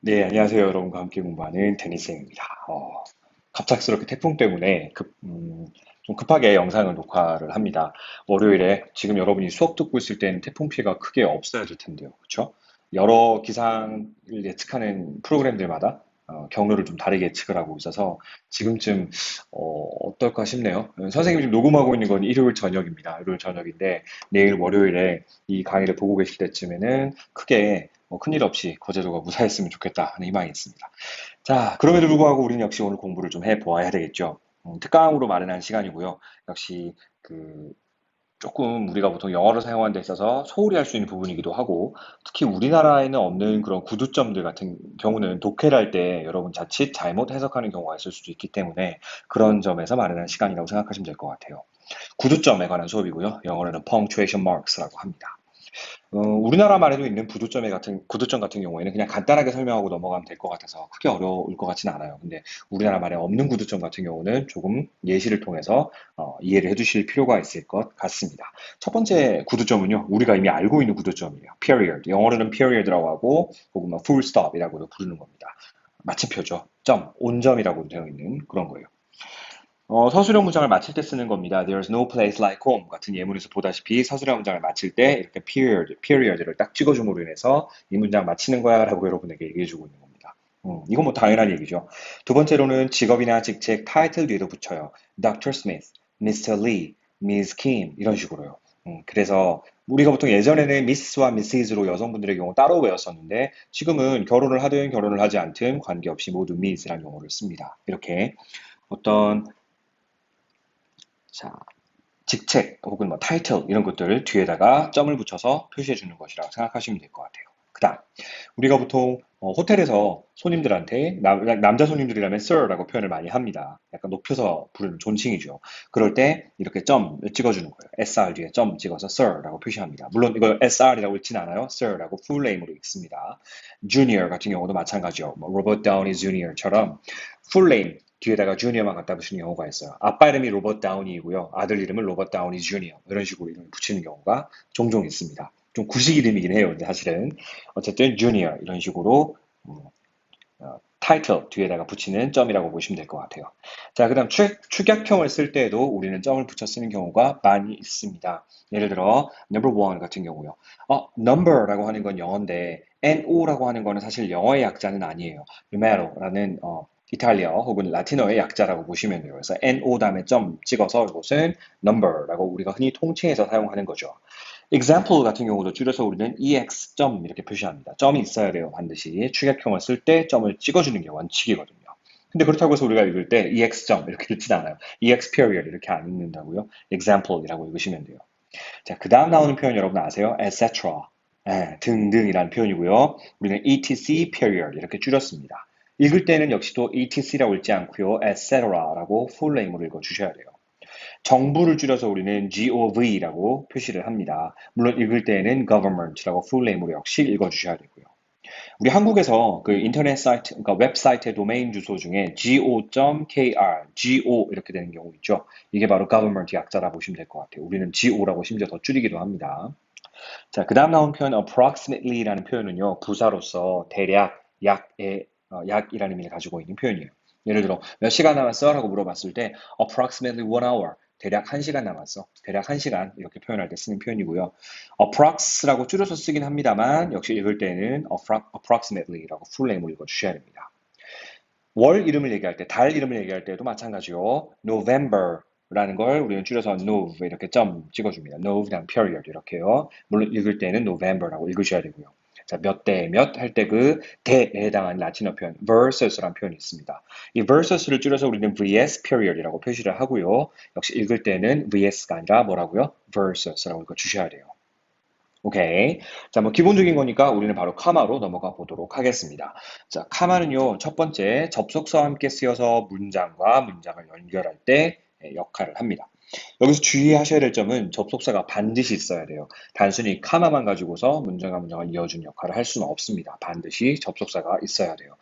네, 안녕하세요. 여러분과 함께 공부하는 데니스입니다. 갑작스럽게 태풍 때문에 좀 급하게 영상을 녹화를 합니다. 월요일에 지금 여러분이 수업 듣고 있을 때는 태풍 피해가 크게 없어야 될 텐데요. 그렇죠? 여러 기상을 예측하는 프로그램들마다 경로를 좀 다르게 예측을 하고 있어서 지금쯤 어떨까 싶네요. 선생님이 지금 녹음하고 있는 건 일요일 저녁입니다. 일요일 저녁인데 내일 월요일에 이 강의를 보고 계실 때쯤에는 크게 큰일 없이 거제도가 무사했으면 좋겠다 하는 희망이 있습니다. 자, 그럼에도 불구하고 우리는 역시 오늘 공부를 좀 해보아야 되겠죠. 특강으로 마련한 시간이고요. 역시 그 조금 우리가 보통 영어를 사용하는 데 있어서 소홀히 할 수 있는 부분이기도 하고, 특히 우리나라에는 없는 그런 구두점들 같은 경우는 독해를 할 때 여러분 자칫 잘못 해석하는 경우가 있을 수도 있기 때문에 그런 점에서 마련한 시간이라고 생각하시면 될 것 같아요. 구두점에 관한 수업이고요. 영어로는 punctuation marks라고 합니다. 우리나라 말에도 있는 구두점 같은 경우에는 그냥 간단하게 설명하고 넘어가면 될 것 같아서 크게 어려울 것 같지는 않아요. 근데 우리나라 말에 없는 구두점 같은 경우는 조금 예시를 통해서 이해를 해주실 필요가 있을 것 같습니다. 첫 번째 구두점은요, 우리가 이미 알고 있는 구두점이에요. period. 영어로는 period라고 하고, 혹은 뭐 full stop이라고도 부르는 겁니다. 마침표죠. 점, 온점이라고 되어 있는 그런 거예요. 서술형 문장을 마칠 때 쓰는 겁니다. There's no place like home 같은 예문에서 보다시피 서술형 문장을 마칠 때 이렇게 period를 딱 찍어줌으로 인해서 이 문장 마치는 거야 라고 여러분에게 얘기해주고 있는 겁니다. 이건 뭐 당연한 얘기죠. 두 번째로는 직업이나 직책, 타이틀 뒤에도 붙여요. Dr. Smith, Mr. Lee, Ms. Kim 이런 식으로요. 그래서 우리가 보통 예전에는 Miss와 Mrs.로 여성분들의 경우 따로 외웠었는데 지금은 결혼을 하든 결혼을 하지 않든 관계없이 모두 Ms라는 용어를 씁니다. 이렇게 어떤 자, 직책 혹은 뭐 타이틀 이런 것들 뒤에다가 점을 붙여서 표시해 주는 것이라고 생각하시면 될 것 같아요. 그다음 우리가 보통 호텔에서 손님들한테 남자 손님들이라면 sir라고 표현을 많이 합니다. 약간 높여서 부르는 존칭이죠. 그럴 때 이렇게 점 찍어주는 거예요. sr 뒤에 점 찍어서 sir라고 표시합니다. 물론 이걸 sr이라고 읽진 않아요. sir라고 full name으로 읽습니다. junior 같은 경우도 마찬가지요. 뭐 로버트 다우니 주니어처럼 full name 뒤에다가 주니어만 갖다 붙이는 경우가 있어요. 아빠 이름이 로버트 다우니이고요. 아들 이름은 로버트 다우니 주니어. 이런 식으로 이름을 붙이는 경우가 종종 있습니다. 좀 구식 이름이긴 해요. 근데 사실은 어쨌든 주니어 이런 식으로 타이틀 뒤에다가 붙이는 점이라고 보시면 될 것 같아요. 자, 그다음 축약형을 쓸 때에도 우리는 점을 붙여 쓰는 경우가 많이 있습니다. 예를 들어 number one 같은 경우요. number라고 하는 건 영어인데 no라고 하는 거는 사실 영어의 약자는 아니에요. numero라는 이탈리아 혹은 라틴어의 약자라고 보시면 돼요. 그래서 no 다음에 점 찍어서 이것은 number라고 우리가 흔히 통칭해서 사용하는 거죠. example 같은 경우도 줄여서 우리는 ex 점 이렇게 표시합니다. 점이 있어야 돼요. 반드시 축약형을 쓸 때 점을 찍어주는 게 원칙이거든요. 근데 그렇다고 해서 우리가 읽을 때 ex 점 이렇게 읽진 않아요. ex period 이렇게 안 읽는다고요. example이라고 읽으시면 돼요. 자, 그 다음 나오는 표현 여러분 아세요? etc. 등등이라는 표현이고요. 우리는 etc period 이렇게 줄였습니다. 읽을 때는 역시 또 etc라고 읽지 않고요. etc라고 full name으로 읽어주셔야 돼요. 정부를 줄여서 우리는 gov라고 표시를 합니다. 물론 읽을 때에는 government라고 full name으로 역시 읽어주셔야 되고요. 우리 한국에서 그 인터넷 사이트, 그러니까 웹사이트의 도메인 주소 중에 go.kr, go 이렇게 되는 경우 있죠. 이게 바로 government 약자라 보시면 될 것 같아요. 우리는 go라고 심지어 더 줄이기도 합니다. 자, 그 다음 나온 표현 approximately라는 표현은요, 부사로서 대략, 약이라는 의미를 가지고 있는 표현이에요. 예를 들어, 몇 시간 남았어? 라고 물어봤을 때 approximately 1 hour, 대략 1시간 남았어. 대략 1시간 이렇게 표현할 때 쓰는 표현이고요. approx라고 줄여서 쓰긴 합니다만 역시 읽을 때는 approximately라고 full name으로 읽어주셔야 됩니다. 월 이름을 얘기할 때, 달 이름을 얘기할 때도 마찬가지요. November라는 걸 우리는 줄여서 nov 이렇게 점 찍어줍니다. nov 그냥 period 이렇게요. 물론 읽을 때는 November라고 읽으셔야 되고요. 자, 몇 대 몇 할 때 그 대에 해당하는 라틴어 표현 versus라는 표현이 있습니다. 이 versus를 줄여서 우리는 vs period이라고 표시를 하고요. 역시 읽을 때는 vs가 아니라 뭐라고요? versus라고 읽어주셔야 돼요. 오케이. 자, 뭐 기본적인 거니까 우리는 바로 카마로 넘어가 보도록 하겠습니다. 자, 카마는요, 첫 번째 접속사와 함께 쓰여서 문장과 문장을 연결할 때 역할을 합니다. 여기서 주의하셔야 될 점은 접속사가 반드시 있어야 돼요. 단순히 카마만 가지고서 문장과 문장을 이어주는 역할을 할 수는 없습니다. 반드시 접속사가 있어야 돼요.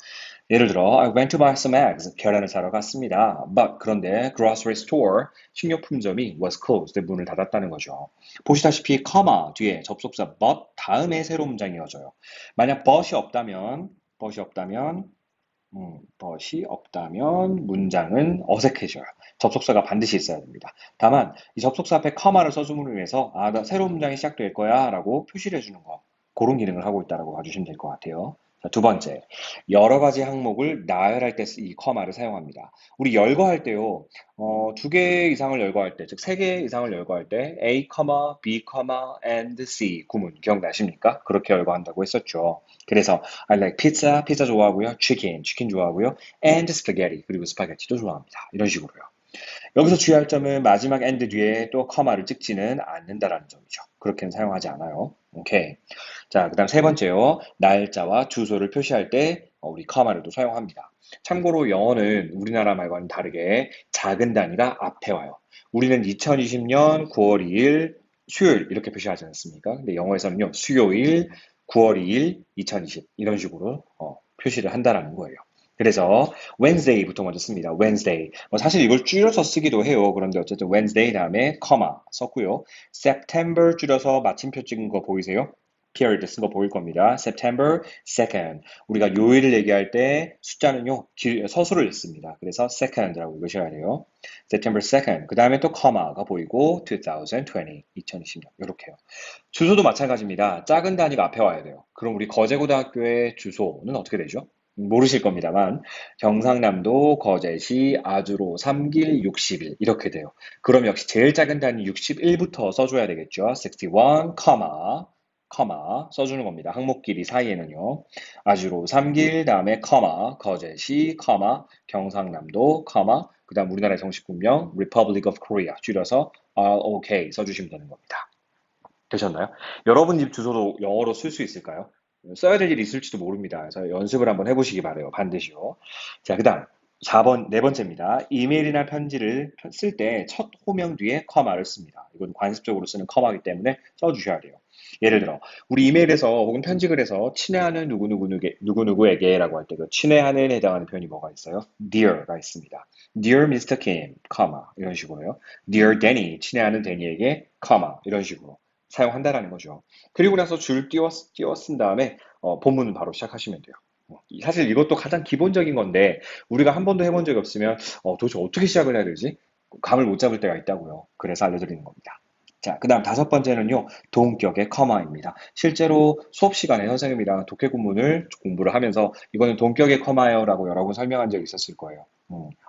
예를 들어, I went to buy some eggs. 계란을 사러 갔습니다. But 그런데 grocery store 식료품점이 was closed. 문을 닫았다는 거죠. 보시다시피 comma 뒤에 접속사 but 다음에 새로운 문장이 이어져요. 만약 but이 없다면 벗이 없다면 문장은 어색해져요. 접속사가 반드시 있어야 됩니다. 다만 이 접속사 앞에 커마를 써줌으로 인해서 나 새로운 문장이 시작될 거야 라고 표시를 해주는 거, 그런 기능을 하고 있다고 봐주시면 될 것 같아요. 자, 두 번째, 여러 가지 항목을 나열할 때 이 커마를 사용합니다. 우리 열거할 때요, 두 개 이상을 열거할 때, 즉 세 개 이상을 열거할 때 A, B, and C 구문 기억나십니까? 그렇게 열거한다고 했었죠. 그래서 I like pizza, 피자 좋아하고요. 치킨 좋아하고요. And spaghetti, 그리고 스파게티도 좋아합니다. 이런 식으로요. 여기서 주의할 점은 마지막 and 뒤에 또 커마를 찍지는 않는다라는 점이죠. 그렇게는 사용하지 않아요. 오케이. 자, 그다음 세 번째요. 날짜와 주소를 표시할 때 우리 커마를 또 사용합니다. 참고로 영어는 우리나라 말과는 다르게 작은 단위가 앞에 와요. 우리는 2020년 9월 2일 수요일 이렇게 표시하지 않습니까? 근데 영어에서는요. 수요일 9월 2일 2020 이런 식으로 표시를 한다라는 거예요. 그래서 Wednesday부터 먼저 씁니다. Wednesday. 사실 이걸 줄여서 쓰기도 해요. 그런데 어쨌든 Wednesday 다음에 커마 썼고요. September 줄여서 마침표 찍은 거 보이세요? period 쓴 거 보일 겁니다. September 2nd. 우리가 요일을 얘기할 때 숫자는요, 서술을 읽습니다. 그래서 second라고 읽으셔야 돼요. September 2nd. 그 다음에 또 커마가 보이고 2020, 2020년 이렇게요. 주소도 마찬가지입니다. 작은 단위가 앞에 와야 돼요. 그럼 우리 거제고등학교의 주소는 어떻게 되죠? 모르실 겁니다만 경상남도 거제시 아주로 3길 60일 이렇게 돼요. 그럼 역시 제일 작은 단위 61부터 써줘야 되겠죠. 61, 써주는 겁니다. 항목 길이 사이에는요. 아주로 3길 다음에 거제시 경상남도 그 다음 우리나라의 정식 국명 Republic of Korea 줄여서 ROK 써주시면 되는 겁니다. 되셨나요? 여러분 집 주소도 영어로 쓸 수 있을까요? 써야 될 일이 있을지도 모릅니다. 그래서 연습을 한번 해보시기 바래요. 반드시요. 자, 그 다음 4번, 네 번째입니다. 이메일이나 편지를 쓸 때 첫 호명 뒤에 커마를 씁니다. 이건 관습적으로 쓰는 커마이기 때문에 써주셔야 돼요. 예를 들어 우리 이메일에서 혹은 편집을 해서 친애하는 누구누구에게라고 할 때 그 친애하는 해당하는 표현이 뭐가 있어요? Dear가 있습니다. Dear Mr. Kim, 이런 식으로요. Dear Danny, 친애하는 데니에게, 이런 식으로 사용한다라는 거죠. 그리고 나서 줄 띄워 쓴 다음에 본문은 바로 시작하시면 돼요. 사실 이것도 가장 기본적인 건데 우리가 한 번도 해본 적이 없으면 도대체 어떻게 시작을 해야 되지? 감을 못 잡을 때가 있다고요. 그래서 알려드리는 겁니다. 자, 그 다음 다섯 번째는요, 동격의 커마입니다. 실제로 수업 시간에 선생님이랑 독해 구문을 공부를 하면서 이거는 동격의 커마예요 라고 여러 번 설명한 적이 있었을 거예요.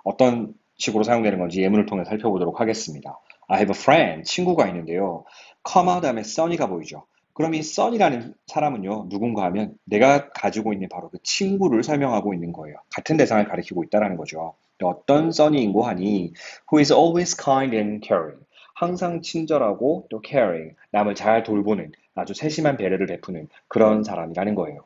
어떤 식으로 사용되는 건지 예문을 통해 살펴보도록 하겠습니다. I have a friend, 친구가 있는데요. 커마 다음에 써니가 보이죠. 그럼 이 써니라는 사람은요, 누군가 하면 내가 가지고 있는 바로 그 친구를 설명하고 있는 거예요. 같은 대상을 가리키고 있다는 거죠. 어떤 써니인고 하니, who is always kind and caring. 항상 친절하고 또 caring, 남을 잘 돌보는 아주 세심한 배려를 베푸는 그런 사람이라는 거예요.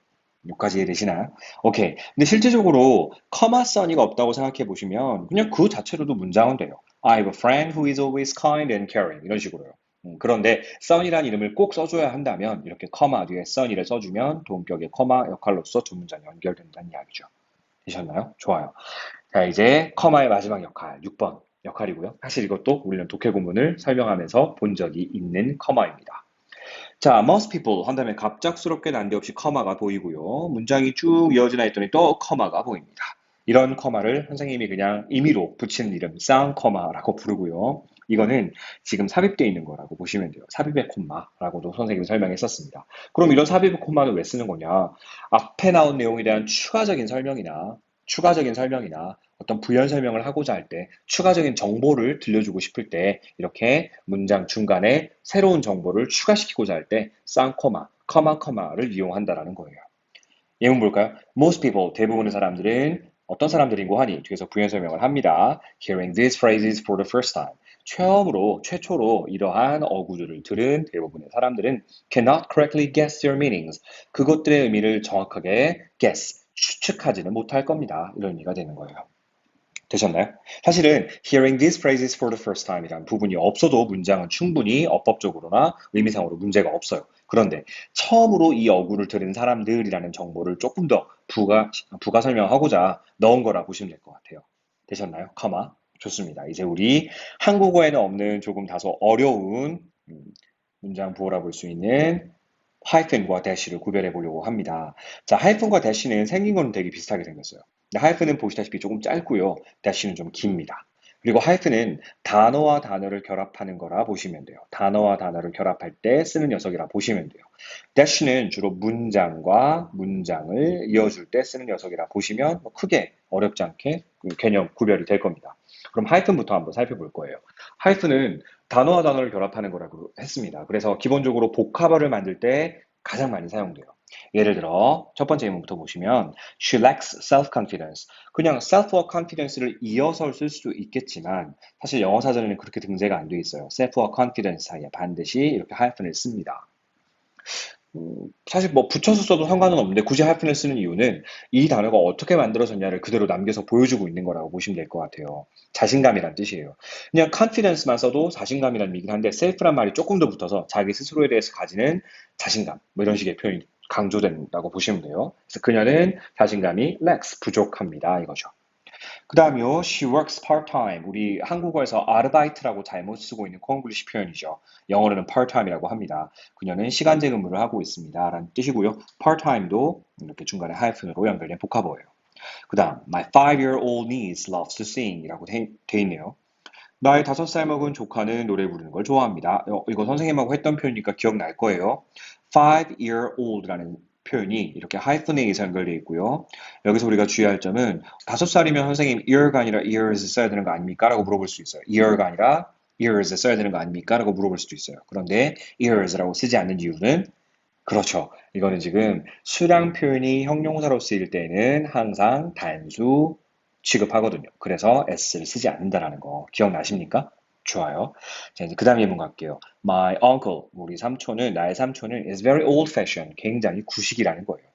여기까지 이해되시나요? 오케이. 근데 실제적으로 커마 써니가 없다고 생각해 보시면 그냥 그 자체로도 문장은 돼요. I have a friend who is always kind and caring 이런 식으로요. 그런데 써니라는 이름을 꼭 써줘야 한다면 이렇게 커마 뒤에 써니를 써주면 동격의 커마 역할로서 두 문장이 연결된다는 이야기죠. 되셨나요? 좋아요. 자, 이제 커마의 마지막 역할, 6번 역할이고요. 사실 이것도 우리는 독해 구문을 설명하면서 본 적이 있는 커마입니다. 자, most people 한 다음에 갑작스럽게 난데없이 커마가 보이고요. 문장이 쭉 이어지나 했더니 또 커마가 보입니다. 이런 커마를 선생님이 그냥 임의로 붙이는 이름, 쌍커마라고 부르고요. 이거는 지금 삽입되어 있는 거라고 보시면 돼요. 삽입의 콤마라고도 선생님이 설명했었습니다. 그럼 이런 삽입의 콤마는 왜 쓰는 거냐? 앞에 나온 내용에 대한 추가적인 설명이나 어떤 부연 설명을 하고자 할 때, 추가적인 정보를 들려주고 싶을 때, 이렇게 문장 중간에 새로운 정보를 추가시키고자 할 때, 쌍코마, 커마를 이용한다라는 거예요. 예문 볼까요? Most people, 대부분의 사람들은 어떤 사람들인고 하니 뒤에서 부연 설명을 합니다. Hearing these phrases for the first time. 최초로 이러한 어구들을 들은 대부분의 사람들은 cannot correctly guess their meanings. 그것들의 의미를 정확하게 추측하지는 못할 겁니다. 이런 의미가 되는 거예요. 되셨나요? 사실은 hearing these phrases for the first time이라는 부분이 없어도 문장은 충분히 어법적으로나 의미상으로 문제가 없어요. 그런데 처음으로 이 어구를 들은 사람들이라는 정보를 조금 더 부가 설명하고자 넣은 거라 보시면 될 것 같아요. 되셨나요? 좋습니다. 이제 우리 한국어에는 없는 조금 다소 어려운 문장 부호라 볼 수 있는 하이픈과 대시를 구별해 보려고 합니다. 자, 하이픈과 대시는 생긴 거는 되게 비슷하게 생겼어요. 근데 하이픈은 보시다시피 조금 짧고요. 대시는 좀 깁니다. 그리고 하이픈은 단어와 단어를 결합하는 거라 보시면 돼요. 단어와 단어를 결합할 때 쓰는 녀석이라 보시면 돼요. 대시는 주로 문장과 문장을 이어줄 때 쓰는 녀석이라 보시면 뭐 크게 어렵지 않게 그 개념 구별이 될 겁니다. 그럼 하이픈부터 한번 살펴볼 거예요. 하이픈은 단어와 단어를 결합하는 거라고 했습니다. 그래서 기본적으로 복합어를 만들 때 가장 많이 사용돼요. 예를 들어 첫 번째 예문부터 보시면 She lacks self-confidence. 그냥 self와 confidence를 이어서 쓸 수도 있겠지만 사실 영어 사전에는 그렇게 등재가 안 돼 있어요. self와 confidence 사이에 반드시 이렇게 하이픈을 씁니다. 사실 뭐 붙여서 써도 상관은 없는데 굳이 하이픈을 쓰는 이유는 이 단어가 어떻게 만들어졌냐를 그대로 남겨서 보여주고 있는 거라고 보시면 될 것 같아요. 자신감이란 뜻이에요. 그냥 confidence만 써도 자신감이란 의미긴 한데 self란 말이 조금 더 붙어서 자기 스스로에 대해서 가지는 자신감 뭐 이런 식의 표현이 강조된다고 보시면 돼요. 그래서 그녀는 자신감이 lacks 부족합니다 이거죠. 그 다음이요, she works part-time. 우리 한국어에서 아르바이트라고 잘못 쓰고 있는 콩글리시 표현이죠. 영어로는 part-time이라고 합니다. 그녀는 시간제 근무를 하고 있습니다. 라는 뜻이고요. part-time도 이렇게 중간에 하이픈으로 연결된 복합어예요. 그 다음, my 5-year-old niece loves to sing 이라고 돼 있네요. 나의 5살 먹은 조카는 노래 부르는 걸 좋아합니다. 이거 선생님하고 했던 표현이니까 기억날 거예요. 5-year-old라는 표현이 이렇게 하이픈에 의해서 연결되어 있고요. 여기서 우리가 주의할 점은 5살이면 선생님 year가 아니라 years 써야 되는 거 아닙니까? 라고 물어볼 수 있어요. year가 아니라 years 써야 되는 거 아닙니까? 라고 물어볼 수도 있어요. 그런데 years라고 쓰지 않는 이유는 그렇죠. 이거는 지금 수량 표현이 형용사로 쓰일 때는 항상 단수 취급하거든요. 그래서 s를 쓰지 않는다라는 거 기억나십니까? 좋아요. 자, 이제 그 다음 예문 갈게요. My uncle, 우리 삼촌은, 나의 삼촌은 is very old fashioned, 굉장히 구식이라는 거예요.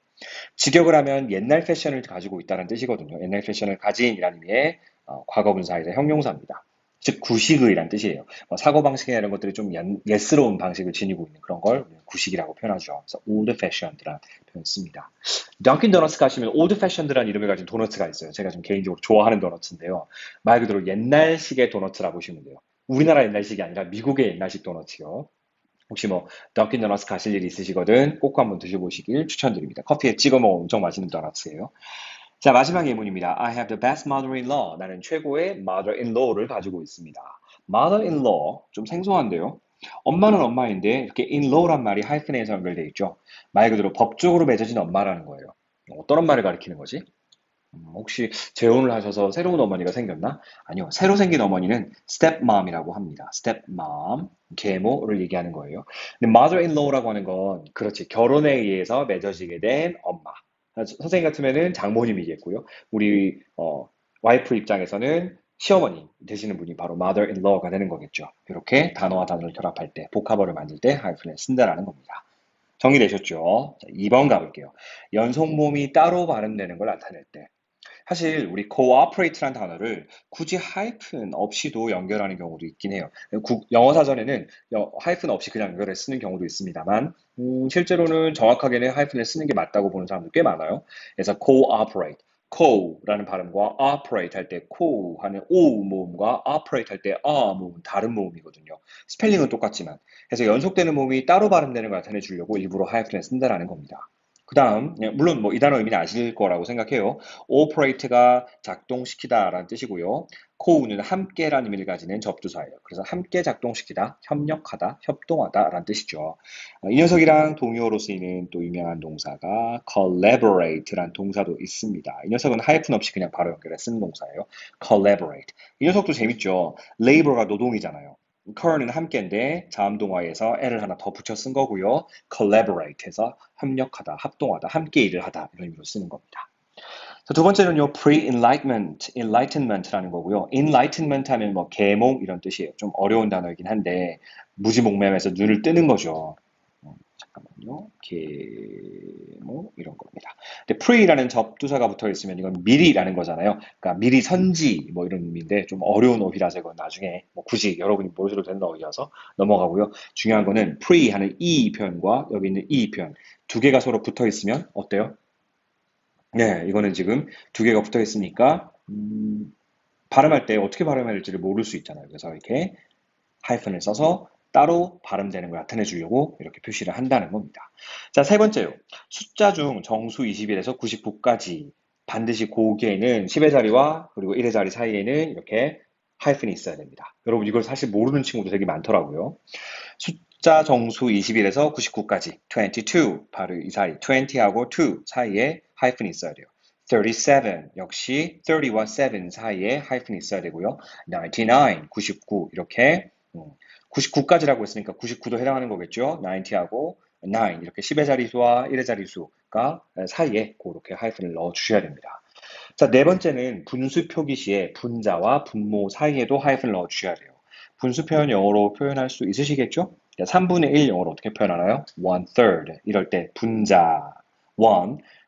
직역을 하면 옛날 패션을 가지고 있다는 뜻이거든요. 옛날 패션을 가진이라는 의미의 과거분사이자 형용사입니다. 즉 구식의란 뜻이에요. 사고방식이나 이런 것들이 좀 옛스러운 방식을 지니고 있는 그런 걸 구식이라고 표현하죠. 그래서 old fashioned라는 표현을 씁니다. 던킨 도너츠 가시면 old fashioned라는 이름을 가진 도너츠가 있어요. 제가 좀 개인적으로 좋아하는 도너츠인데요. 말 그대로 옛날식의 도너츠라 보시면 돼요. 우리나라 옛날식이 아니라 미국의 옛날식 도너츠요. 혹시 뭐 던킨 도너츠 가실 일 있으시거든 꼭 한번 드셔보시길 추천드립니다. 커피에 찍어 먹으면 엄청 맛있는 도너츠예요. 자, 마지막 예문입니다. I have the best mother-in-law. 나는 최고의 mother-in-law를 가지고 있습니다. mother-in-law 좀 생소한데요. 엄마는 엄마인데 이렇게 in-law란 말이 하이픈에서 연결되어 있죠. 말 그대로 법적으로 맺어진 엄마라는 거예요. 어떤 엄마를 가리키는 거지? 혹시 재혼을 하셔서 새로운 어머니가 생겼나? 아니요. 새로 생긴 어머니는 stepmom이라고 합니다. stepmom, 계모를 얘기하는 거예요. 근데 mother-in-law라고 하는 건 그렇지. 결혼에 의해서 맺어지게 된 엄마. 선생님 같으면은 장모님이겠고요. 우리 와이프 입장에서는 시어머니 되시는 분이 바로 mother-in-law가 되는 거겠죠. 이렇게 단어와 단어를 결합할 때, 복합어를 만들 때 하이픈을 쓴다라는 겁니다. 정리되셨죠? 자, 2번 가볼게요. 연속모음이 따로 발음되는 걸 나타낼 때. 사실 우리 cooperate란 단어를 굳이 하이픈 없이도 연결하는 경우도 있긴 해요. 영어 사전에는 하이픈 없이 그냥 연결해 쓰는 경우도 있습니다만 실제로는 정확하게는 하이픈을 쓰는 게 맞다고 보는 사람도 꽤 많아요. 그래서 cooperate, co라는 발음과 operate 할 때 co 하는 o 모음과 operate 할 때 a 모음은 다른 모음이거든요. 스펠링은 똑같지만 그래서 연속되는 모음이 따로 발음되는 걸 나타내 주려고 일부러 하이픈을 쓴다라는 겁니다. 그 다음, 물론 뭐 이 단어 의미는 아실 거라고 생각해요. operate가 작동시키다라는 뜻이고요. co는 함께라는 의미를 가지는 접두사예요. 그래서 함께 작동시키다, 협력하다, 협동하다라는 뜻이죠. 이 녀석이랑 동의어로 쓰이는 또 유명한 동사가 collaborate라는 동사도 있습니다. 이 녀석은 하이픈 없이 그냥 바로 연결해 쓰는 동사예요. collaborate. 이 녀석도 재밌죠. labor가 노동이잖아요. concur는 함께인데 자음동화에서 L을 하나 더 붙여 쓴 거고요. collaborate 해서 협력하다, 합동하다, 함께 일을 하다 이런 의미로 쓰는 겁니다. 자, 두 번째는요, pre-enlightenment, enlightenment라는 거고요. enlightenment 하면 뭐 계몽 이런 뜻이에요. 좀 어려운 단어이긴 한데 무지몽매하면서 눈을 뜨는 거죠. 잠깐만요. 계몽 이런 겁니다. 근데 pre라는 접두사가 붙어 있으면 이건 미리라는 거잖아요. 그러니까 미리 선지 뭐 이런 의미인데 좀 어려운 어휘라서 이건 나중에 뭐 굳이 여러분이 모르셔도 되는 어휘라서 넘어가고요. 중요한 거는 pre 하는 이 표현과 여기 있는 이 표현 두 개가 서로 붙어 있으면 어때요? 네, 이거는 지금 두 개가 붙어 있으니까 발음할 때 어떻게 발음해야 될지를 모를 수 있잖아요. 그래서 이렇게 하이픈을 써서 따로 발음되는 걸 나타내 주려고 이렇게 표시를 한다는 겁니다. 자, 세 번째요. 숫자 중 정수 21에서 99까지 반드시 고기에는 10의 자리와 그리고 1의 자리 사이에는 이렇게 하이픈이 있어야 됩니다. 여러분 이걸 사실 모르는 친구도 되게 많더라고요. 숫자 정수 21에서 99까지 22 바로 이 사이 20하고 2 사이에 하이픈이 있어야 돼요. 37 역시 30와 7 사이에 하이픈이 있어야 되고요. 99, 99 이렇게 99까지라고 했으니까 99도 해당하는 거겠죠. 90하고 9 이렇게 10의 자리수와 1의 자리수가 사이에 그렇게 하이픈을 넣어 주셔야 됩니다. 자, 네 번째는 분수 표기 시에 분자와 분모 사이에도 하이픈을 넣어 주셔야 돼요. 분수 표현 영어로 표현할 수 있으시겠죠? 3분의 1 영어로 어떻게 표현하나요? 1/3 이럴 때 분자 1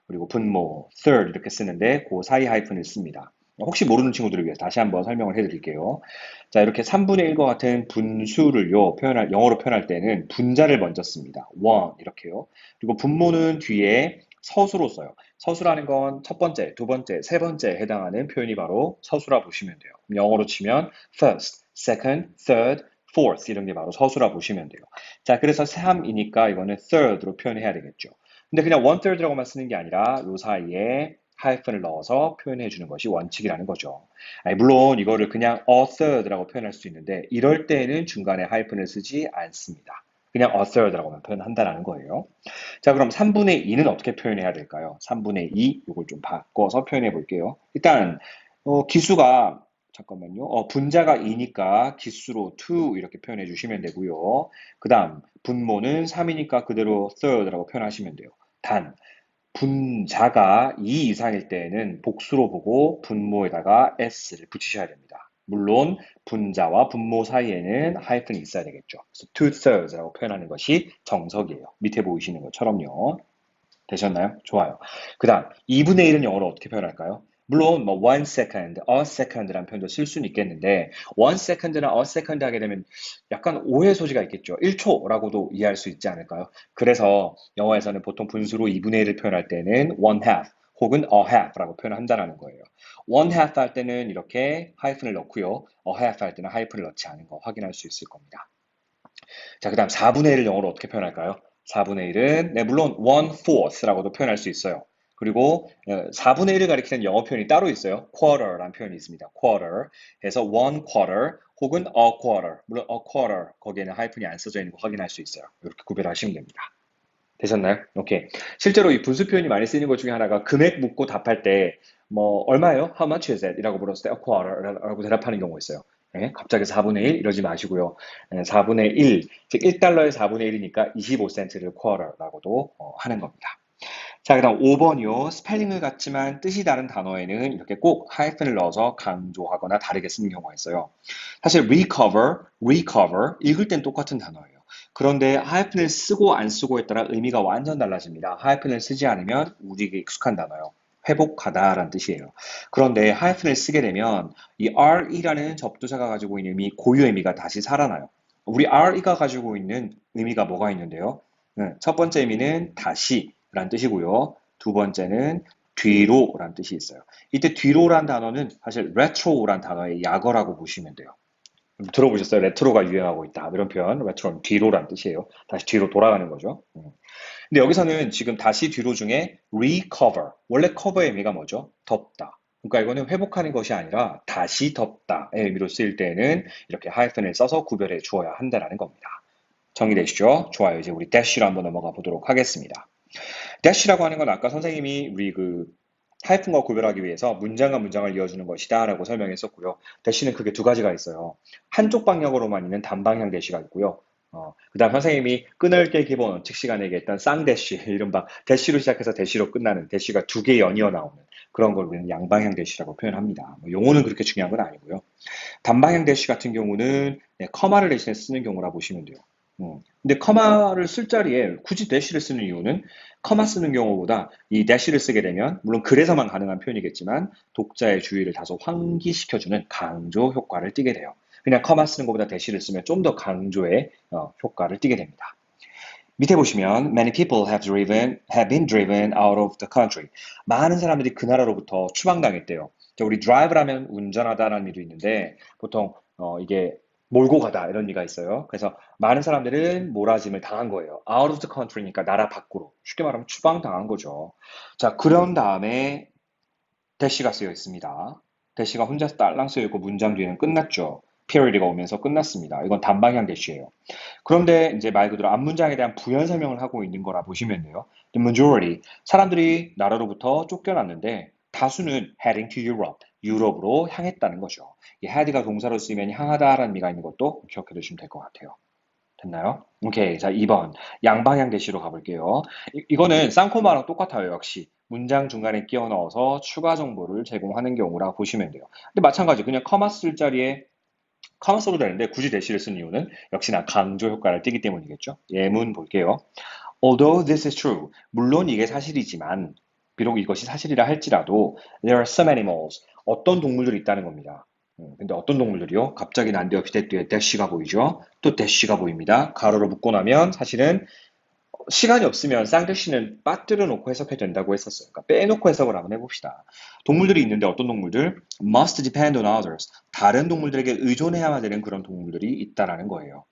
그리고 분모 third 이렇게 쓰는데 그 사이 하이픈을 씁니다. 혹시 모르는 친구들을 위해서 다시 한번 설명을 해드릴게요. 자, 이렇게 3분의 1과 같은 분수를요, 영어로 표현할 때는 분자를 먼저 씁니다. 1 이렇게요. 그리고 분모는 뒤에 서수로 써요. 서수라는 건 첫 번째, 두 번째, 세 번째에 해당하는 표현이 바로 서수라 보시면 돼요. 영어로 치면 first, second, third, fourth 이런 게 바로 서수라 보시면 돼요. 자, 그래서 3이니까 이거는 third로 표현해야 되겠죠. 근데 그냥 one third라고만 쓰는 게 아니라 요 사이에 하이픈을 넣어서 표현해 주는 것이 원칙이라는 거죠. 아니, 물론 이거를 그냥 a third라고 표현할 수 있는데 이럴 때는 중간에 하이픈을 쓰지 않습니다. 그냥 a third라고만 표현한다는 거예요. 자, 그럼 3분의 2는 어떻게 표현해야 될까요? 3분의 2, 이걸 좀 바꿔서 표현해 볼게요. 일단, 기수가, 잠깐만요. 분자가 2니까 기수로 2 이렇게 표현해 주시면 되고요. 그 다음, 분모는 3이니까 그대로 third라고 표현하시면 돼요. 단, 분자가 2 이상일 때에는 복수로 보고 분모에다가 s를 붙이셔야 됩니다. 물론 분자와 분모 사이에는 하이픈이 있어야 되겠죠. 그래서 two-thirds라고 표현하는 것이 정석이에요. 밑에 보이시는 것처럼요. 되셨나요? 좋아요. 그 다음 2분의 1은 영어로 어떻게 표현할까요? 물론 뭐 one second, a second라는 표현도 쓸 수는 있겠는데 one second나 a second 하게 되면 약간 오해 소지가 있겠죠. 1초라고도 이해할 수 있지 않을까요? 그래서 영어에서는 보통 분수로 2분의 1을 표현할 때는 one half 혹은 a half라고 표현한다는 거예요. one half 할 때는 이렇게 하이픈을 넣고요. a half 할 때는 하이픈을 넣지 않은 거 확인할 수 있을 겁니다. 자, 그 다음 4분의 1을 영어로 어떻게 표현할까요? 4분의 1은, 네, 물론 1/4라고도 표현할 수 있어요. 그리고 4분의 1을 가리키는 영어 표현이 따로 있어요. quarter라는 표현이 있습니다. quarter. 해서 1/4 혹은 a quarter. 물론 a quarter. 거기에는 하이픈이 안 써져 있는 거 확인할 수 있어요. 이렇게 구별하시면 됩니다. 되셨나요? 오케이. 실제로 이 분수 표현이 많이 쓰이는 것 중에 하나가 금액 묻고 답할 때, 뭐, 얼마예요? How much is it? 이라고 물었을 때, a quarter. 라고 대답하는 경우가 있어요. 예? 갑자기 4분의 1? 이러지 마시고요. 4분의 1, 즉 1달러의 4분의 1이니까 25센트를 quarter라고도 하는 겁니다. 자, 그 다음 5번이요. 스펠링을 같지만 뜻이 다른 단어에는 이렇게 꼭 하이픈을 넣어서 강조하거나 다르게 쓰는 경우가 있어요. 사실 recover 읽을 땐 똑같은 단어예요. 그런데 하이픈을 쓰고 안 쓰고에 따라 의미가 완전 달라집니다. 하이픈을 쓰지 않으면 우리에게 익숙한 단어예요. 회복하다라는 뜻이에요. 그런데 하이픈을 쓰게 되면 이 re라는 접두사가 가지고 있는 의미, 고유 의미가 다시 살아나요. 우리 re가 가지고 있는 의미가 뭐가 있는데요? 첫 번째 의미는 다시라는 뜻이고요. 두 번째는 뒤로라는 뜻이 있어요. 이때 뒤로란 단어는 사실 retro란 단어의 약어라고 보시면 돼요. 들어보셨어요? 레트로가 유행하고 있다. 이런 표현. 레트로는 뒤로란 뜻이에요. 다시 뒤로 돌아가는 거죠. 근데 여기서는 지금 다시 뒤로 중에 recover. 원래 cover의 의미가 뭐죠? 덮다. 그러니까 이거는 회복하는 것이 아니라 다시 덮다의 의미로 쓰일 때에는 이렇게 하이픈을 써서 구별해 주어야 한다는 겁니다. 정리되시죠? 좋아요. 이제 우리 dash로 한번 넘어가 보도록 하겠습니다. dash라고 하는 건 아까 선생님이 우리 하이픈과 구별하기 위해서 문장과 문장을 이어주는 것이다 라고 설명했었고요. dash는 크게 두 가지가 있어요. 한쪽 방향으로만 있는 단방향 dash가 있고요. 그 다음 선생님이 끊을게 기본 원칙 시간에 얘기했던 쌍대시, 이른바 대시로 시작해서 대시로 끝나는 대시가 두 개 연이어 나오는 그런 걸 우리는 양방향 대시라고 표현합니다. 뭐 용어는 그렇게 중요한 건 아니고요. 단방향 대시 같은 경우는 커마를 대신에 쓰는 경우라 보시면 돼요. 근데 커마를 쓸 자리에 굳이 대시를 쓰는 이유는 커마 쓰는 경우보다 이 대시를 쓰게 되면 물론 그래서만 가능한 표현이겠지만 독자의 주의를 다소 환기시켜주는 강조 효과를 띠게 돼요. 그냥 커마 쓰는 것보다 대시를 쓰면 좀 더 강조의 효과를 띠게 됩니다. 밑에 보시면 many people have been driven out of the country. 많은 사람들이 그 나라로부터 추방당했대요. 우리 drive라면 운전하다라는 의미도 있는데 보통 이게 몰고 가다 이런 의미가 있어요. 그래서 많은 사람들은 몰아짐을 당한 거예요. Out of the country니까 나라 밖으로. 쉽게 말하면 추방당한 거죠. 자, 그런 다음에 대시가 쓰여 있습니다. 대시가 혼자 딸랑 쓰여 있고 문장 뒤에는 끝났죠. period가 오면서 끝났습니다. 이건 단방향 대시예요. 그런데 이제 말 그대로 앞문장에 대한 부연 설명을 하고 있는 거라 보시면 돼요. The majority, 사람들이 나라로부터 쫓겨났는데 다수는 heading to Europe, 유럽으로 향했다는 거죠. 이 head가 동사로 쓰이면 향하다라는 의미가 있는 것도 기억해 두시면 될 것 같아요. 됐나요? 오케이. 자, 2번. 양방향 대시로 가볼게요. 이거는 쌍코마랑 똑같아요, 역시. 문장 중간에 끼워 넣어서 추가 정보를 제공하는 경우라 보시면 돼요. 근데 마찬가지, 그냥 커마 쓸 자리에 커마 써도 되는데 굳이 대시를 쓴 이유는 역시나 강조 효과를 띠기 때문이겠죠. 예문 볼게요. Although this is true, 물론 이게 사실이지만, 비록 이것이 사실이라 할지라도, there are some animals, 어떤 동물들이 있다는 겁니다. 근데 어떤 동물들이요? 갑자기 난데없이 뒤에 대쉬가 보이죠? 또 대쉬가 보입니다. 가로로 묶고 나면 사실은 시간이 없으면 쌍대쉬는 빠뜨려 놓고 해석해도 된다고 했었어요. 그러니까 빼놓고 해석을 한번 해봅시다. 동물들이 있는데 어떤 동물들? must depend on others. 다른 동물들에게 의존해야만 되는 그런 동물들이 있다라는 거예요.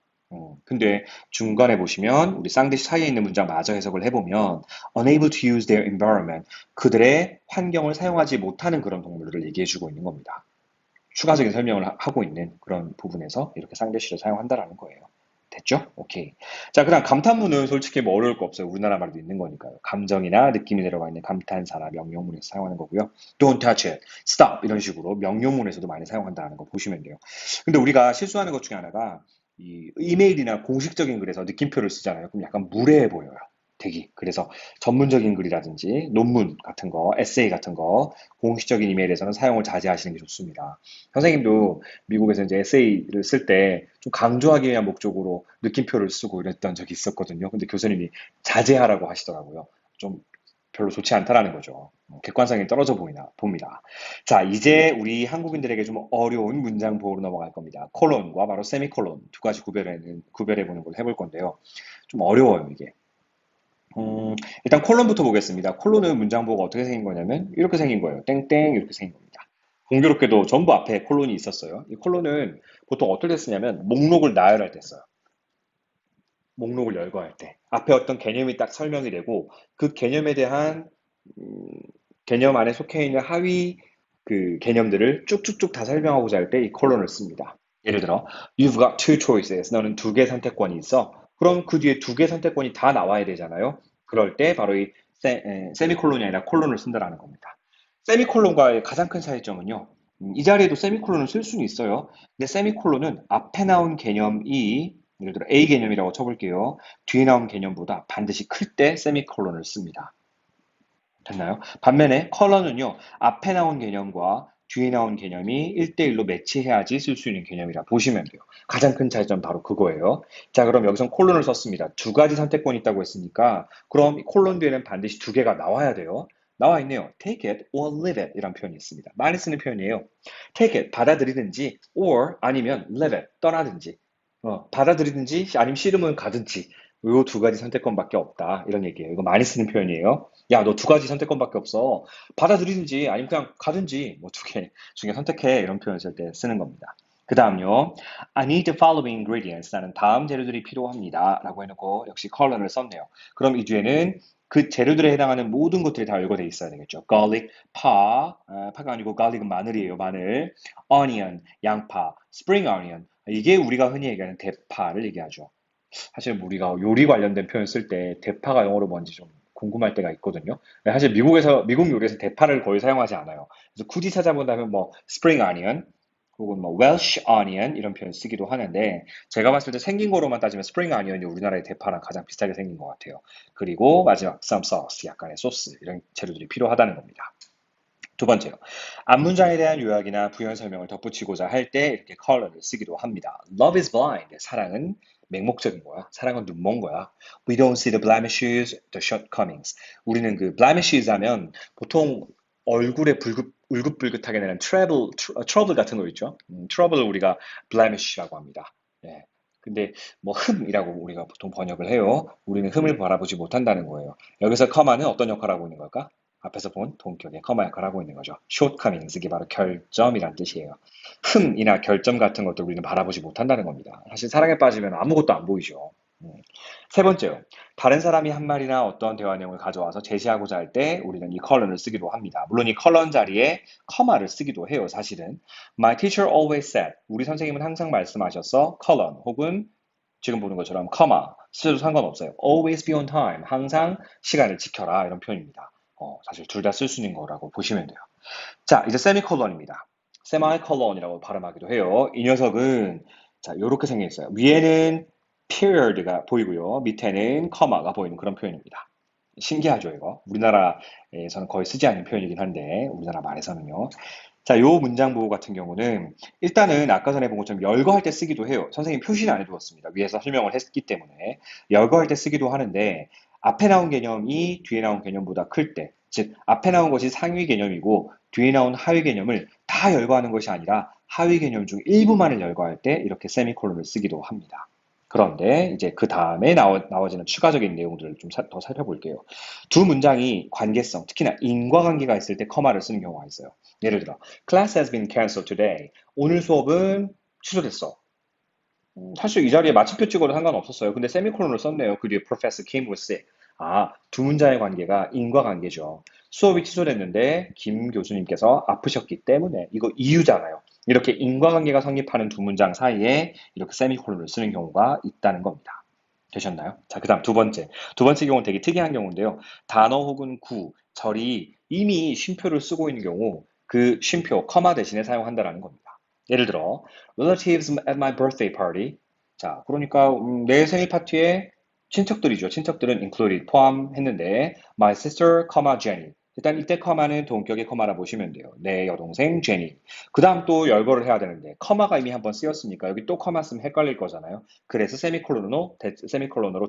근데 중간에 보시면 우리 쌍대시 사이에 있는 문장 마저 해석을 해보면 unable to use their environment. 그들의 환경을 사용하지 못하는 그런 동물들을 얘기해주고 있는 겁니다. 추가적인 설명을 하고 있는 그런 부분에서 이렇게 상대시를 사용한다라는 거예요. 됐죠? 오케이. 자, 그다음 감탄문은 솔직히 뭐 어려울 거 없어요. 우리나라 말도 있는 거니까요. 감정이나 느낌이 들어가 있는 감탄사나 명령문에서 사용하는 거고요. Don't touch it, stop 이런 식으로 명령문에서도 많이 사용한다는 거 보시면 돼요. 근데 우리가 실수하는 것 중에 하나가 이 이메일이나 공식적인 글에서 느낌표를 쓰잖아요. 그럼 약간 무례해 보여요. 되게. 그래서 전문적인 글이라든지 논문 같은 거, 에세이 같은 거 공식적인 이메일에서는 사용을 자제하시는 게 좋습니다. 선생님도 미국에서 이제 에세이를 쓸 때 좀 강조하기 위한 목적으로 느낌표를 쓰고 이랬던 적이 있었거든요. 근데 교수님이 자제하라고 하시더라고요. 좀 별로 좋지 않다라는 거죠. 객관성이 떨어져 봅니다. 자, 이제 우리 한국인들에게 좀 어려운 문장 보호로 넘어갈 겁니다. 콜론과 바로 세미콜론 두 가지 구별해보는 걸 해볼 건데요. 좀 어려워요, 이게. 일단 콜론부터 보겠습니다. 콜론은 문장 보호가 어떻게 생긴 거냐면 이렇게 생긴 거예요. 땡땡 이렇게 생긴 겁니다. 공교롭게도 전부 앞에 콜론이 있었어요. 이 콜론은 보통 어떨 때 쓰냐면 목록을 나열할 때 써요. 목록을 열거할 때. 앞에 어떤 개념이 딱 설명이 되고 그 개념에 대한 음, 개념 안에 속해 있는 하위 그 개념들을 쭉쭉쭉 다 설명하고자 할 때 이 콜론을 씁니다. 예를 들어, You've got two choices. 너는 두 개 선택권이 있어. 그럼 그 뒤에 두 개 선택권이 다 나와야 되잖아요. 그럴 때 바로 이 세미콜론이 아니라 콜론을 쓴다라는 겁니다. 세미콜론과의 가장 큰 차이점은요. 이 자리에도 세미콜론을 쓸 수는 있어요. 근데 세미콜론은 앞에 나온 개념이 예를 들어 A 개념이라고 쳐볼게요. 뒤에 나온 개념보다 반드시 클 때 세미콜론을 씁니다. 됐나요? 반면에 컬러는요, 앞에 나온 개념과 뒤에 나온 개념이 1대1로 매치해야지 쓸 수 있는 개념이라 보시면 돼요. 가장 큰 차이점 바로 그거예요. 자, 그럼 여기서 콜론을 썼습니다. 두 가지 선택권이 있다고 했으니까, 그럼 콜론 뒤에는 반드시 두 개가 나와야 돼요. 나와 있네요. Take it or leave it 이란 표현이 있습니다. 많이 쓰는 표현이에요. Take it, 받아들이든지, or 아니면 leave it, 떠나든지. 받아들이든지, 아니면 싫으면 가든지. 요 두 가지 선택권밖에 없다. 이런 얘기예요. 이거 많이 쓰는 표현이에요. 야, 너 두 가지 선택권밖에 없어. 받아들이든지 아니면 그냥 가든지 뭐 두 개 중에 선택해. 이런 표현을 쓸 때 쓰는 겁니다. 그 다음요. I need the following ingredients. 나는 다음 재료들이 필요합니다. 라고 해놓고 역시 컬러를 썼네요. 그럼 이 뒤에는 그 재료들에 해당하는 모든 것들이 다 열거돼 있어야 되겠죠. garlic, 파가 아니고 garlic은 마늘이에요. 마늘, onion, 양파, spring onion. 이게 우리가 흔히 얘기하는 대파를 얘기하죠. 사실 우리가 요리 관련된 표현 쓸 때 대파가 영어로 뭔지 좀 궁금할 때가 있거든요. 사실 미국 요리에서 대파를 거의 사용하지 않아요. 그래서 굳이 찾아본다면 뭐 spring onion 혹은 뭐 Welsh onion 이런 표현 쓰기도 하는데 제가 봤을 때 생긴 거로만 따지면 spring onion이 우리나라의 대파랑 가장 비슷하게 생긴 것 같아요. 그리고 마지막 some sauce 약간의 소스 이런 재료들이 필요하다는 겁니다. 두 번째로 앞문장에 대한 요약이나 부연 설명을 덧붙이고자 할 때 이렇게 color를 쓰기도 합니다. Love is blind. 사랑은 맹목적인 거야. 사랑은 눈먼 거야. We don't see the blemishes, the shortcomings. 우리는 그 blemishes 하면 보통 얼굴에 울긋불긋하게 내는 trouble 같은 거 있죠. trouble을 우리가 blemish라고 합니다. 예. 근데 뭐 흠이라고 우리가 보통 번역을 해요. 우리는 흠을 바라보지 못한다는 거예요. 여기서 커마는 어떤 역할을 하고 있는 걸까? 앞에서 본 동격의 커마 역할을 하고 있는 거죠. shortcomings, 이게 바로 결점이란 뜻이에요. 흠이나 결점 같은 것도 우리는 바라보지 못한다는 겁니다. 사실 사랑에 빠지면 아무것도 안 보이죠. 음. 세 번째요. 다른 사람이 한 말이나 어떤 대화 내용을 가져와서 제시하고자 할 때 우리는 이 컬런을 쓰기도 합니다. 물론 이 컬런 자리에 커마를 쓰기도 해요, 사실은. My teacher always said. 우리 선생님은 항상 말씀하셨어. 컬런 혹은 지금 보는 것처럼 커마 쓰셔도 상관없어요. Always be on time. 항상 시간을 지켜라. 이런 표현입니다. 사실 둘 다 쓸 수 있는 거라고 보시면 돼요. 자, 이제 세미콜론입니다. 세마이콜론이라고 발음하기도 해요. 이 녀석은 자, 요렇게 생겨 있어요. 위에는 period가 보이고요. 밑에는 커마가 보이는 그런 표현입니다. 신기하죠, 이거? 우리나라에서는 거의 쓰지 않는 표현이긴 한데, 우리나라 말에서는요. 자, 요 문장 보호 같은 경우는 일단은 아까 전에 본 것처럼 열거할 때 쓰기도 해요. 선생님 표시는 안 해두었습니다. 위에서 설명을 했기 때문에 열거할 때 쓰기도 하는데 앞에 나온 개념이 뒤에 나온 개념보다 클 때, 즉 앞에 나온 것이 상위 개념이고 뒤에 나온 하위 개념을 다 열거하는 것이 아니라 하위 개념 중 일부만을 열거할 때 이렇게 세미콜론을 쓰기도 합니다. 그런데 이제 그 다음에 나와지는 추가적인 내용들을 좀 더 살펴볼게요. 두 문장이 관계성, 특히나 인과관계가 있을 때 커마를 쓰는 경우가 있어요. 예를 들어, Class has been canceled today. 오늘 수업은 취소됐어. 사실 이 자리에 마침표 찍어도 상관없었어요. 근데 세미콜론을 썼네요. 그 뒤에 Professor Kim was sick. 아, 두 문장의 관계가 인과관계죠. 수업이 취소됐는데 김 교수님께서 아프셨기 때문에 이거 이유잖아요. 이렇게 인과관계가 성립하는 두 문장 사이에 이렇게 세미콜론을 쓰는 경우가 있다는 겁니다. 되셨나요? 자, 그 다음 두 번째. 두 번째 경우는 되게 특이한 경우인데요. 단어 혹은 구, 절이 이미 쉼표를 쓰고 있는 경우 그 쉼표, 커마 대신에 사용한다는 겁니다. 예를 들어, relatives at my birthday party. 자, 그러니까 내 생일 파티에 친척들이죠. 친척들은 included, 포함했는데 my sister, Jenny. 일단 이때 커마는 동격의 커마라 보시면 돼요. 내 여동생 제니. 그 다음 또 열거를 해야 되는데 커마가 이미 한번 쓰였으니까 여기 또 커마 쓰면 헷갈릴 거잖아요. 그래서 세미콜론으로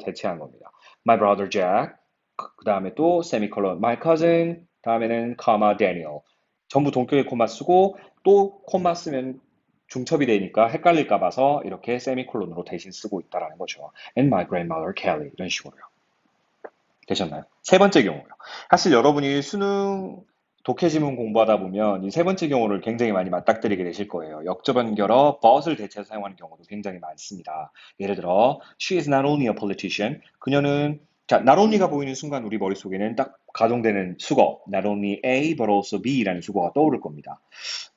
대체한 겁니다. My brother Jack. 그 다음에 또 세미콜론. My cousin. 다음에는 커마 Daniel. 전부 동격의 코마 쓰고 또 코마 쓰면 중첩이 되니까 헷갈릴까 봐서 이렇게 세미콜론으로 대신 쓰고 있다라는 거죠. And my grandmother Kelly 이런 식으로요. 되셨나요? 세 번째 경우요. 사실 여러분이 수능 독해 지문 공부하다 보면 이 세 번째 경우를 굉장히 많이 맞닥뜨리게 되실 거예요. 역접연결어 but을 대체해서 사용하는 경우도 굉장히 많습니다. 예를 들어 she is not only a politician. 그녀는 자, not only가 보이는 순간 우리 머릿속에는 딱 가동되는 수거 not only A but also B라는 수거가 떠오를 겁니다.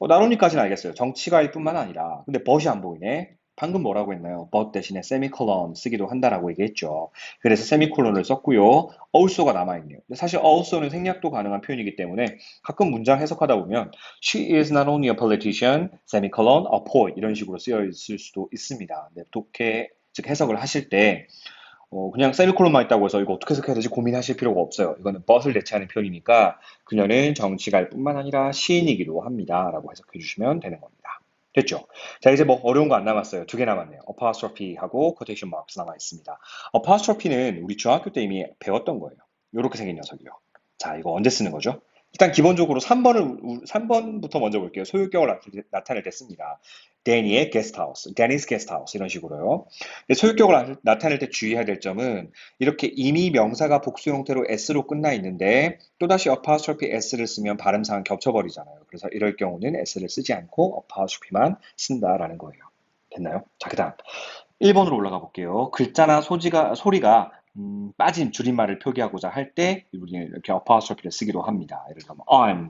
not only까지는 알겠어요. 정치가일 뿐만 아니라 근데 but이 안 보이네. 방금 뭐라고 했나요? but 대신에 세미콜론 쓰기도 한다라고 얘기했죠. 그래서 세미콜론을 썼고요. also가 남아있네요. 근데 사실 also는 생략도 가능한 표현이기 때문에 가끔 문장 해석하다 보면 she is not only a politician, semicolon, a poet 이런 식으로 쓰여 있을 수도 있습니다. 네, 독해, 즉 해석을 하실 때 그냥 세미콜론만 있다고 해서 이거 어떻게 해석해야 되지 고민하실 필요가 없어요. 이거는 but을 대체하는 표현이니까 그녀는 정치가일 뿐만 아니라 시인이기도 합니다. 라고 해석해 주시면 되는 겁니다. 됐죠? 자, 이제 뭐 어려운 거 안 남았어요. 두 개 남았네요. apostrophe하고 quotation marks 남아 있습니다. apostrophe는 우리 중학교 때 이미 배웠던 거예요. 이렇게 생긴 녀석이요. 자, 이거 언제 쓰는 거죠? 일단 기본적으로 3번부터 먼저 볼게요. 소유격을 나타낼 때 씁니다. Danny의 guesthouse, Danny's guesthouse 이런 식으로요. 소유격을 나타낼 때 주의해야 될 점은 이렇게 이미 명사가 복수 형태로 s로 끝나 있는데 또다시 apostrophe s를 쓰면 발음상 겹쳐버리잖아요. 그래서 이럴 경우는 s를 쓰지 않고 apostrophe만 쓴다라는 거예요. 됐나요? 자, 그 다음 1번으로 올라가 볼게요. 글자나 소리가 빠진 줄임말을 표기하고자 할 때 우리는 이렇게 apostrophe를 쓰기도 합니다. 예를 들면 I'm,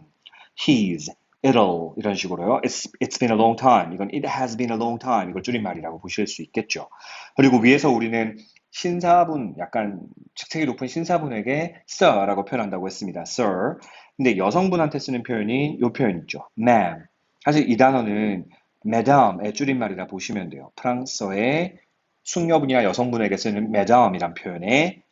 he's, it'll 이런 식으로요. It's been a long time. 이건 it has been a long time. 이걸 줄임말이라고 보실 수 있겠죠. 그리고 위에서 우리는 신사분, 약간 직책이 높은 신사분에게 sir라고 표현한다고 했습니다. sir. 근데 여성분한테 쓰는 표현이 이 표현 있죠. ma'am. 사실 이 단어는 mesdame의 줄임말이라 보시면 돼요. 프랑스어의 숙녀분이나 여성분에게 쓰는 mesdame이란 표현에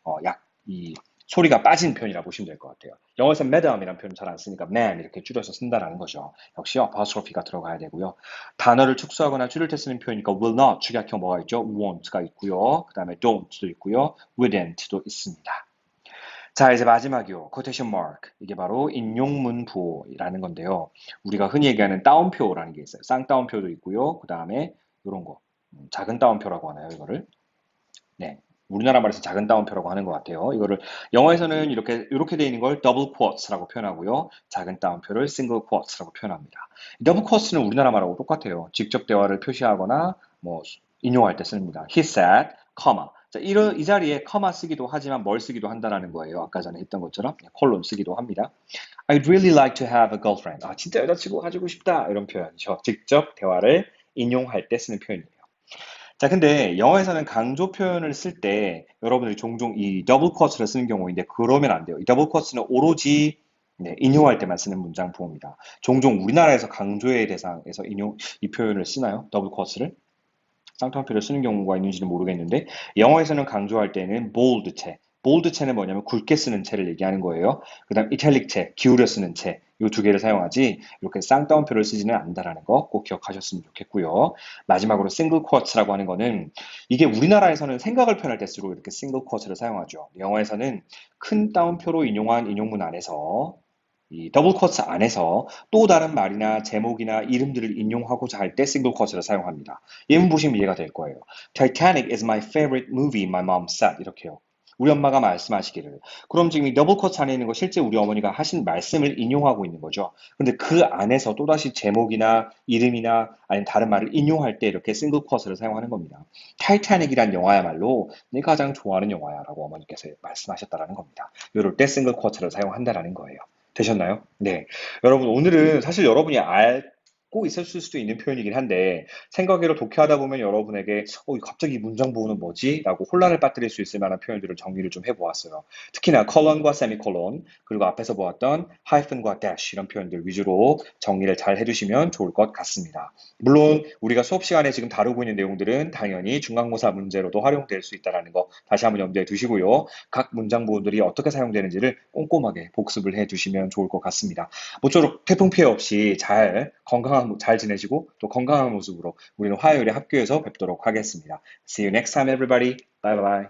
이 소리가 빠진 표현이라 보시면 될 것 같아요. 영어에서 madam이라는 표현 잘 안 쓰니까 ma'am 이렇게 줄여서 쓴다라는 거죠. 역시 apostrophe가 들어가야 되고요. 단어를 축소하거나 줄일 때 쓰는 표현이니까 will not 축약형 뭐가 있죠? won't가 있고요. 그 다음에 don't도 있고요. wouldn't도 있습니다. 자, 이제 마지막이요. quotation mark. 이게 바로 인용문 부호라는 건데요. 우리가 흔히 얘기하는 따옴표라는 게 있어요. 쌍따옴표도 있고요. 그 다음에 이런 거. 작은 따옴표라고 하나요, 이거를? 네. 우리나라 말에서 작은 따옴표라고 하는 것 같아요. 이거를 영어에서는 이렇게 돼 있는 걸 더블 쿼츠라고 표현하고요. 작은 따옴표를 싱글 쿼츠라고 표현합니다. 더블 쿼츠는 우리나라 말하고 똑같아요. 직접 대화를 표시하거나 뭐 인용할 때 씁니다. He said, comma. 자, 이 자리에 커마 쓰기도 하지만 뭘 쓰기도 한다라는 거예요. 아까 전에 했던 것처럼 콜론 쓰기도 합니다. I'd really like to have a girlfriend. 아, 진짜 여자친구 가지고 싶다. 이런 표현이죠. 직접 대화를 인용할 때 쓰는 표현이에요. 자, 근데 영어에서는 강조 표현을 쓸 때 여러분들이 종종 이 더블 쿼트를 쓰는 경우인데 그러면 안 돼요. 이 더블 쿼트는 오로지 인용할 때만 쓰는 문장 부호입니다. 종종 우리나라에서 강조의 대상에서 이 표현을 쓰나요? 더블 쿼트를? 쌍따옴표를 쓰는 경우가 있는지는 모르겠는데 영어에서는 강조할 때는 bold체, bold체는 뭐냐면 굵게 쓰는 체를 얘기하는 거예요. 그다음 이탈릭체, 기울여 쓰는 체, 이 두 개를 사용하지 이렇게 쌍따옴표를 쓰지는 않는다라는 거 꼭 기억하셨으면 좋겠고요. 마지막으로 싱글 쿼츠라고 하는 거는 이게 우리나라에서는 생각을 표현할 때 쓰고 이렇게 싱글 쿼츠를 사용하죠. 영어에서는 큰 따옴표로 인용한 인용문 안에서 이 더블 쿼트 안에서 또 다른 말이나 제목이나 이름들을 인용하고자 할 때 싱글 쿼트를 사용합니다. 예문 보시면 이해가 될 거예요. Titanic is my favorite movie, my mom said. 이렇게요. 우리 엄마가 말씀하시기를. 그럼 지금 이 더블 쿼트 안에 있는 거 실제 우리 어머니가 하신 말씀을 인용하고 있는 거죠. 근데 그 안에서 또다시 제목이나 이름이나 아니면 다른 말을 인용할 때 이렇게 싱글 쿼트를 사용하는 겁니다. 타이타닉이란 영화야말로 내 가장 좋아하는 영화야라고 어머니께서 말씀하셨다라는 겁니다. 이럴 때 싱글 쿼트를 사용한다라는 거예요. 되셨나요? 네. 여러분, 오늘은 사실 여러분이 알고 있었을 수도 있는 표현이긴 한데, 생각외로 독해하다 보면 여러분에게, 갑자기 이 문장 부호는 뭐지? 라고 혼란을 빠뜨릴 수 있을 만한 표현들을 정리를 좀 해보았어요. 특히나 컬런과 세미콜론, 그리고 앞에서 보았던 하이픈과 dash 이런 표현들 위주로 정리를 잘 해두시면 좋을 것 같습니다. 물론, 우리가 수업 시간에 지금 다루고 있는 내용들은 당연히 중간고사 문제로도 활용될 수 있다는 거 다시 한번 염두에 두시고요. 각 문장 부호들이 어떻게 사용되는지를 꼼꼼하게 복습을 해 두시면 좋을 것 같습니다. 모쪼록 태풍 피해 없이 잘 지내시고 또 건강한 모습으로 우리는 화요일에 학교에서 뵙도록 하겠습니다. See you next time, everybody. Bye bye.